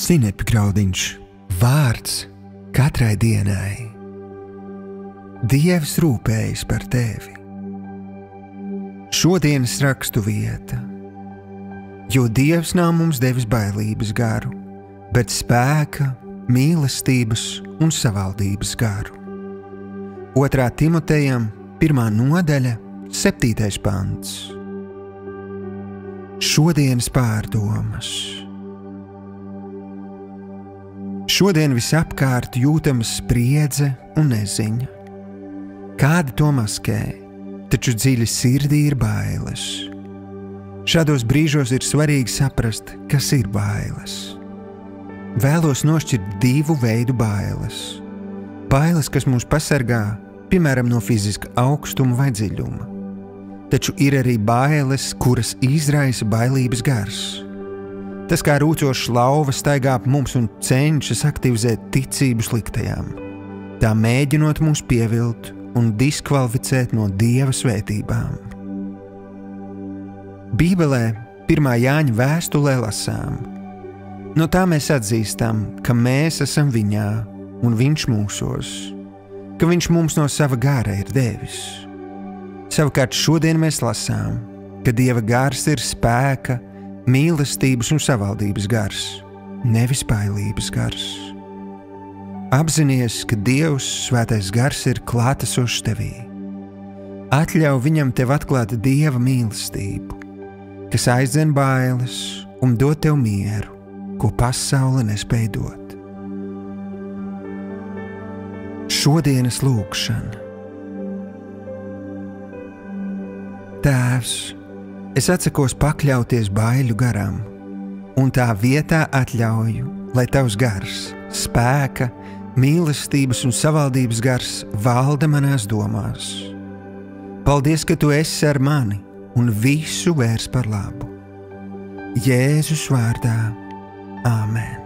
Zinepi graudiņš, vārds katrai dienai. Dievs rūpējas par tevi. Šodienas rakstu vieta. Jo Dievs nav mums devis bailības garu, bet spēka, mīlestības un savaldības garu. 2. Timotejam 1. nodaļa, 7. pants. Šodienas pārdomas. Šodien visapkārt jūtama spriedze un neziņa. Kādi to maskē, taču dziļi sirdī ir bailes. Šādos brīžos ir svarīgi saprast, kas ir bailes. Vēlos nošķirt 2 veidu bailes. Bailes, kas mūs pasargā, piemēram, no fiziska augstuma vai dziļuma. Taču ir arī bailes, kuras izraisa bailības gars. Tas kā rūcošs lauva staigā ap mums un cenšas aktivizēt ticību sliktajām, tā mēģinot mūs pievilt un diskvalificēt no Dieva svētībām. Bībelē 1. Jāņa vēstulē lasām: no tā mēs atzīstam, ka mēs esam viņā un viņš mūsos, ka viņš mums no sava gara ir devis. Savukārt šodien mēs lasām, ka Dieva gars ir spēka, mīlestības un savaldības gars, nevis bailības gars. Apzinies, ka Dievs svētais gars ir klātesošs tevī. Atļauj viņam tev atklāt Dieva mīlestību, kas aizdzen bailes un dod tev mieru, ko pasaule nespēj dot. Šodienas lūgšana. Tēvs, es atsakos pakļauties baiļu garam, un tā vietā atļauju, lai tavs gars, spēka, mīlestības un savaldības gars valda manās domās. Paldies, ka tu esi ar mani un visu vērs par labu. Jēzus vārdā. Āmen.